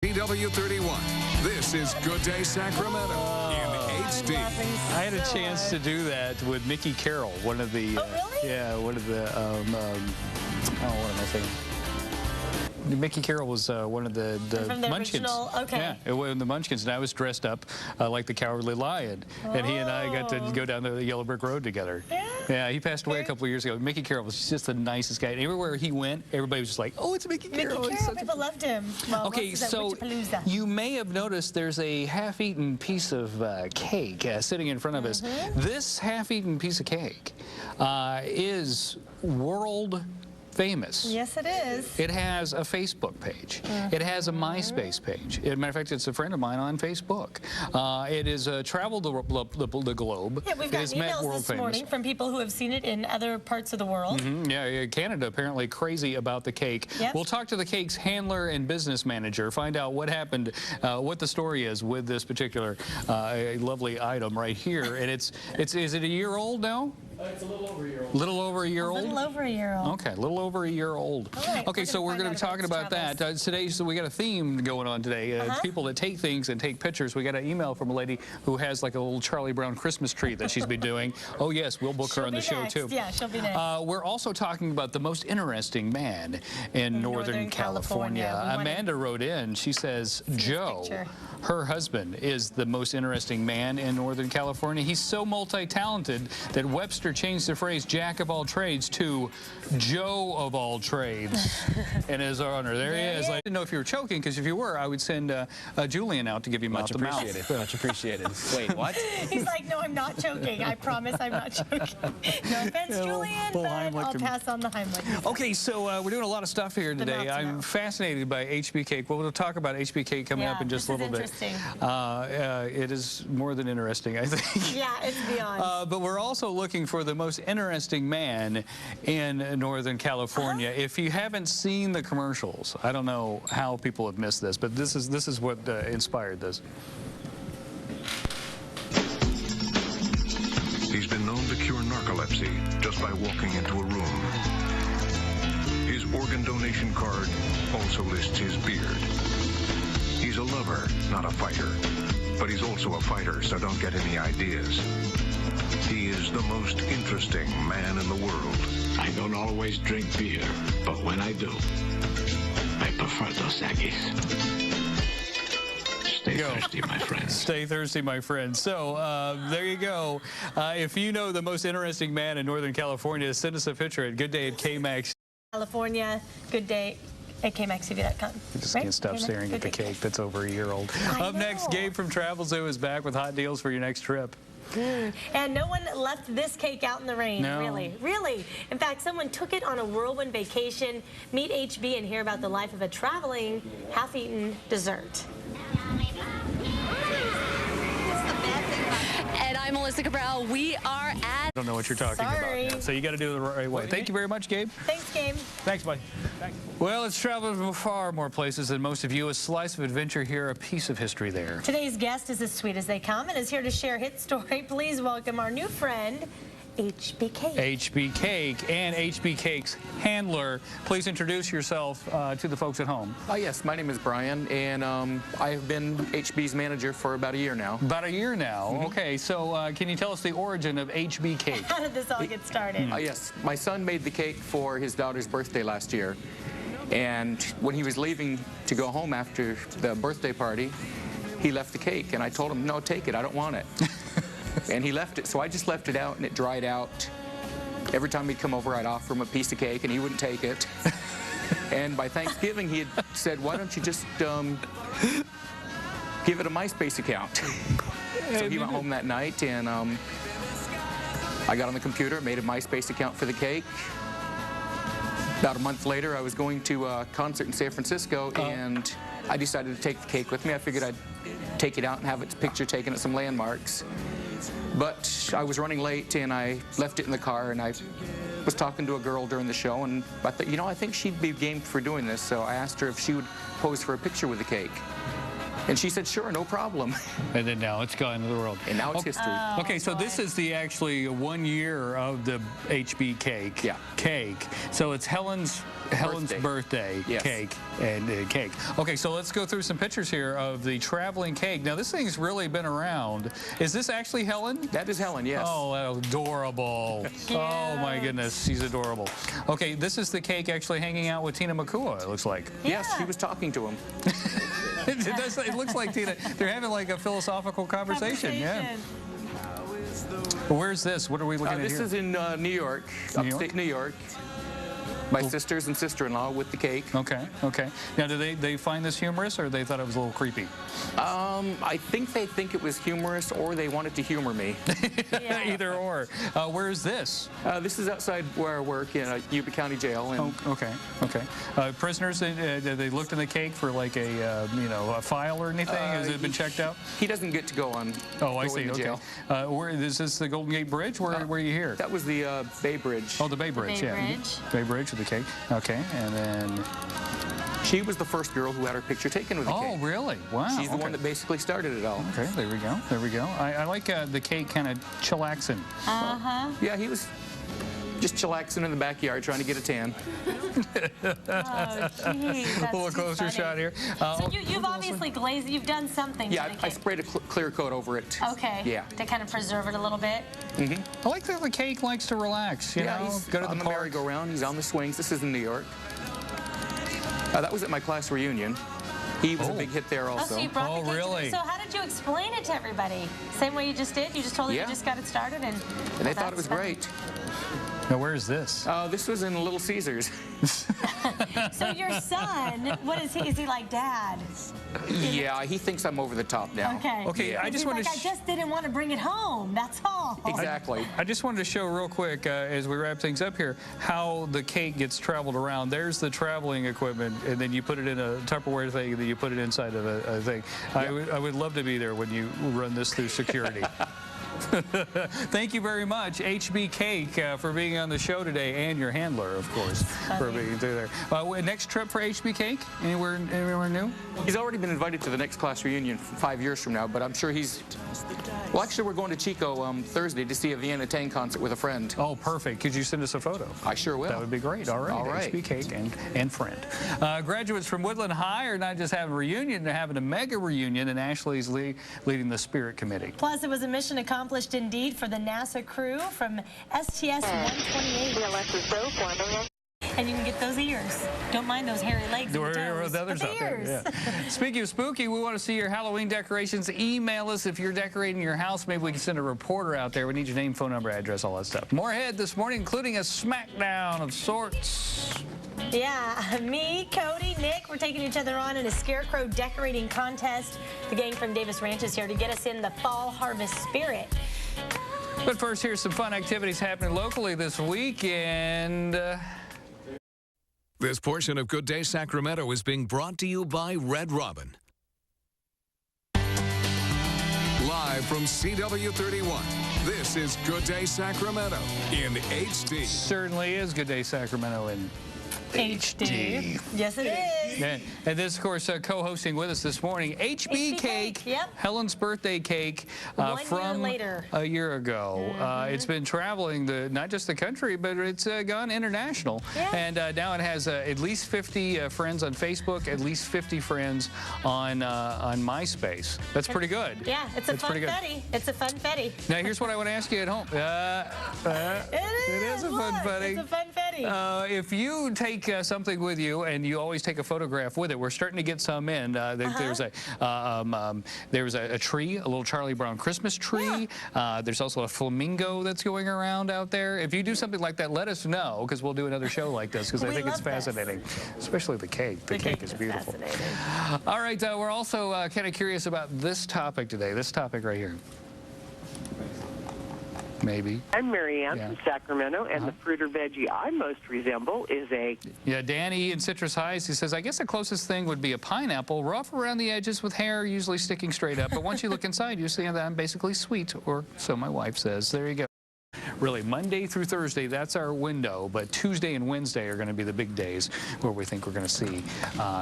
PW31. This is Good Day Sacramento in HD. I had a chance to do that with Mickey Carroll, one of the... Oh, really? Yeah, one of the... what am I saying? Mickey Carroll was one of the From the Munchkins. Original, okay. Yeah, one of the Munchkins, and I was dressed up like the Cowardly Lion, and he and I got to go down the Yellow Brick Road together. Yeah, he passed away a couple of years ago. Mickey Carroll was just the nicest guy, and everywhere he went, everybody was just like, "Oh, it's Mickey Carroll." Mickey Carroll, people loved him. Well, Okay, so you may have noticed there's a half-eaten piece of cake sitting in front of us. This half-eaten piece of cake is world famous. Yes, it is. It has a Facebook page. It has a MySpace page. As a matter of fact, it's a friend of mine on Facebook. It has traveled the globe. Yeah, we've got emails this morning from people who have seen it in other parts of the world. Yeah, Canada apparently crazy about the cake. Yep. We'll talk to the cake's handler and business manager, find out what happened, what the story is with this particular lovely item right here. And is it a year old now? It's a little over a year old. Little over a year old? A little over a year old. Okay, a little over a year old. All right, okay, so we're going to be talking about that. Today, so we got a theme going on today. People that take things and take pictures. We got an email from a lady who has like a little Charlie Brown Christmas tree that she's been doing. Oh, yes, we'll book her on the show, too. Yeah, she'll be next. We're also talking about the most interesting man in Northern California. Amanda wrote in. She says, Joe, her husband, is the most interesting man in Northern California. He's so multi-talented that Webster changed the phrase Jack of all trades to Joe of all trades in his honor. There he is. I didn't know if you were choking, because if you were, I would send Julian out to give you mouth to mouth. Much appreciated. Much appreciated. Wait, what? He's like, no, I'm not choking. I promise I'm not choking. No offense, Julian, but I'll pass on the Heimlich. Okay, so we're doing a lot of stuff here today. I'm fascinated by HB Cake. Well, we'll talk about HB Cake coming up in just a little bit. It is more than interesting, I think. Yeah, it's beyond. But we're also looking for the most interesting man in Northern California. If you haven't seen the commercials, I don't know how people have missed this, but this is what inspired this. He's been known to cure narcolepsy just by walking into a room. His organ donation card also lists his beard. He's a lover, not a fighter. But he's also a fighter, so don't get any ideas. He is the most interesting man in the world. I don't always drink beer, but when I do, I prefer Dos Equis. Stay thirsty, my friend. Stay thirsty, my friend. So there you go. If you know the most interesting man in Northern California, send us a picture at goodday@kmax. California, good day at kmaxtv.com. You just can't stop staring at the cake that's over a year old. Up next, Gabe from Travel Zoo is back with hot deals for your next trip. And no one left this cake out in the rain, really. In fact, someone took it on a whirlwind vacation. Meet HB and hear about the life of a traveling, half-eaten dessert. And I'm Melissa Cabral. We are at... I don't know what you're talking about now, so you got to do it the right way. Thank you very much, Gabe. Thanks, Gabe. Thanks, buddy. Thanks. Well, it's traveled to far more places than most of you. A slice of adventure here, a piece of history there. Today's guest is as sweet as they come and is here to share his story. Please welcome our new friend, HB Cake. HB Cake and HB Cake's handler. Please introduce yourself to the folks at home. Yes, my name is Brian, and I have been HB's manager for about a year now. About a year now. Okay, so can you tell us the origin of HB Cake? How did this all get started? Yes, my son made the cake for his daughter's birthday last year, and when he was leaving to go home after the birthday party, he left the cake, and I told him, no, take it, I don't want it. And he left it, so I just left it out, and it dried out. Every time he'd come over, I'd offer him a piece of cake, and he wouldn't take it. And by Thanksgiving, he had said, why don't you just give it a MySpace account? So he went home that night, and I got on the computer, made a MySpace account for the cake. About a month later, I was going to a concert in San Francisco, and I decided to take the cake with me. I figured I'd take it out and have its picture taken at some landmarks. But I was running late, and I left it in the car, and I was talking to a girl during the show, and I thought, I think she'd be game for doing this, so I asked her if she would pose for a picture with the cake. And she said, sure, no problem. And then now it's gone into the world. And now it's history. Okay, so this is the actually 1 year of the HB cake. Yeah. Cake. So it's Helen's birthday Yes. cake and cake. Okay, so let's go through some pictures here of the traveling cake. Now this thing's really been around. Is this actually Helen? That is Helen, yes. Oh, adorable. Oh my goodness, she's adorable. Okay, this is the cake actually hanging out with Tina McCool, it looks like. Yes, she was talking to him. It looks like Tina, they're having like a philosophical conversation. Yeah. Where's this? What are we looking at here? This is in New York, upstate New York. My sisters and sister-in-law with the cake. Okay, okay. Now, do they find this humorous, or they thought it was a little creepy? I think they think it was humorous, or they wanted to humor me. Either or. Where is this? This is outside where I work in Yuba County Jail. And Okay, okay. Prisoners, they looked in the cake for like a a file or anything? Has it been checked out? He doesn't get to go on. Oh, I see. into Okay. jail. Where is this? The Golden Gate Bridge? Where are you here? That was the Bay Bridge. Oh, the Bay Bridge. Bay Yeah. Bridge. Bay Bridge with the cake. Okay, and then. She was the first girl who had her picture taken with the cake. Oh, really? Wow. She's the one that basically started it all. Okay, there we go. There we go. I like the cake kind of chillaxing. Uh-huh. Yeah, he was just chillaxing in the backyard trying to get a tan. Oh, geez, A little closer shot here. So you've obviously glazed, you've done something Yeah, to the I cake. sprayed a clear coat over it. Okay. Yeah. To kind of preserve it a little bit. I like that the cake likes to relax. You know, He's go to on the the park. merry-go-round. He's on the swings. This is in New York. That was at my class reunion. He was a big hit there Oh, also. so you brought the cake really? So how did you explain it to everybody? Same way you just did? You just told them Yeah. you just got it started? And they thought it was great. Now, where is this? This was in Little Caesars. So your son, what is he? Is he like Dad? Yeah, he thinks I'm over the top now. Okay. Okay, I just He's wanted like, to I just didn't want to bring it home. That's all. Exactly. I just wanted to show real quick as we wrap things up here how the cake gets traveled around. There's the traveling equipment, and then you put it in a Tupperware thing, and then you put it inside of a thing. I would love to be there when you run this through security. Thank you very much, HB Cake, for being on the show today, and your handler, of course, for being through there. Next trip for HB Cake? Anywhere new? He's already been invited to the next class reunion 5 years from now, but I'm sure he's... Well, actually, we're going to Chico Thursday to see a Vienna Tang concert with a friend. Oh, perfect. Could you send us a photo? I sure will. That would be great. All right. All right. HB Cake and friend. Graduates from Woodland High are not just having a reunion, they're having a mega reunion, and Ashley's leading the Spirit Committee. Plus, it was a mission accomplished indeed for the NASA crew from STS-128. And you can get those ears. Don't mind those hairy legs and toes. The others but out the there, ears. yeah. Speaking of spooky, we want to see your Halloween decorations. Email us if you're decorating your house. Maybe we can send a reporter out there. We need your name, phone number, address, all that stuff. More ahead this morning, including a smackdown of sorts. Yeah, me, Cody, Nick, we're taking each other on in a scarecrow decorating contest. The gang from Davis Ranch is here to get us in the fall harvest spirit. But first, here's some fun activities happening locally this weekend. This portion of Good Day Sacramento is being brought to you by Red Robin. Live from CW31, this is Good Day Sacramento in HD. Certainly is Good Day Sacramento in HD. Yes, it is. Yeah. And this, of course, co-hosting with us this morning, HB Cake, Yep. Helen's birthday cake from a year ago. It's been traveling not just the country, but it's gone international. Yeah. And now it has at least 50 friends on Facebook, at least 50 friends on MySpace. That's pretty good. Yeah, it's a fun fetty. It's a fun fetty. Now, here's what I want to ask you at home. It is a fun fetty. It's a fun fetty. If you take something with you and you always take a photograph with it, we're starting to get some in. There's a tree, a little Charlie Brown Christmas tree. Yeah. There's also a flamingo that's going around out there. If you do something like that, let us know, because we'll do another show like this, because I think it's fascinating, especially the cake. The cake is beautiful. All right, we're also kind of curious about this topic today, this topic right here. Maybe. I'm Marianne from Sacramento, and the fruit or veggie I most resemble is a... Yeah, Danny in Citrus Heights, he says, I guess the closest thing would be a pineapple, rough around the edges with hair usually sticking straight up. But once you look inside, you see that I'm basically sweet, or so my wife says. There you go. really Monday through Thursday, that's our window, but Tuesday and Wednesday are going to be the big days where we think we're going to see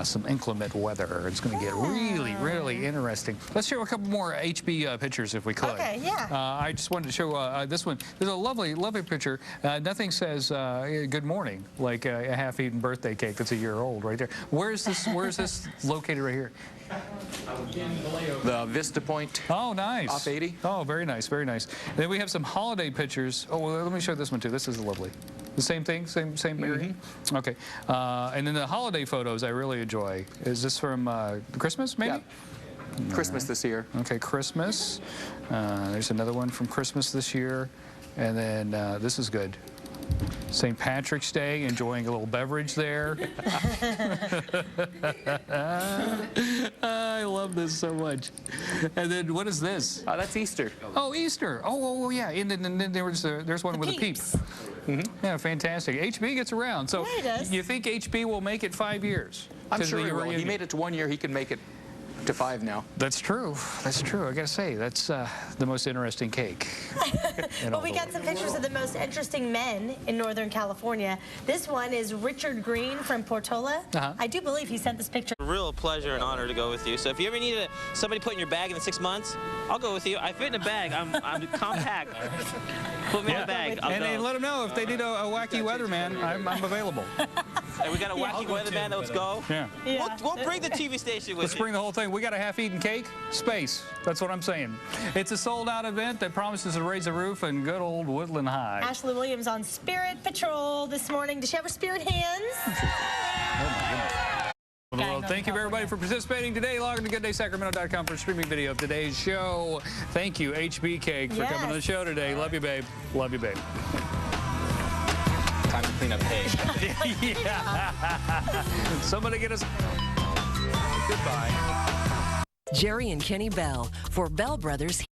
some inclement weather. It's going to get really, really interesting. Let's show a couple more HB pictures if we could. Okay, yeah. I just wanted to show this one. There's a lovely, lovely picture. Nothing says good morning like a half-eaten birthday cake that's a year old right there. Where's this located right here? The Vista Point. Oh, nice. Off 80. Oh, very nice, very nice. Then we have some holiday pictures. Oh, well, let me show this one too. This is lovely. The same thing, same area? Okay. And then the holiday photos I really enjoy. Is this from Christmas, maybe? Yeah. Christmas this year. Okay, Christmas. There's another one from Christmas this year. And then this is good. St. Patrick's Day, enjoying a little beverage there. I love this so much. And then what is this? That's Easter. Oh, Easter. Oh yeah. And then there's one with a peep. Yeah, fantastic. HB gets around. So yeah, he does. You think HB will make it 5 years? I'm sure he will. He made it to 1 year. He can make it to 5 now. That's true. That's true. I gotta say, that's the most interesting cake. Well, we got some pictures of the most interesting men in Northern California. This one is Richard Green from Portola. I do believe he sent this picture. Real pleasure and honor to go with you. So if you ever need somebody put in your bag in 6 months, I'll go with you. I fit in a bag. I'm compact. Put me in a bag. And let them know if they need a wacky weatherman. I'm available. Hey, we got a wacky weatherman. Let's go. Yeah. We'll bring the TV station with Let's bring the whole thing. We got a half-eaten cake. Space. That's what I'm saying. It's a sold-out event that promises to raise the roof in good old Woodland High. Ashley Williams on Spirit Patrol this morning. Does she have her spirit hands? Oh, my goodness. Well, thank you, everybody, for participating today. Log on to GoodDaySacramento.com for a streaming video of today's show. Thank you, HB Cake, for coming on the show today. Love you, babe. Love you, babe. Time to clean up hay. Yeah. Somebody get us. Goodbye. Jerry and Kenny Bell for Bell Brothers.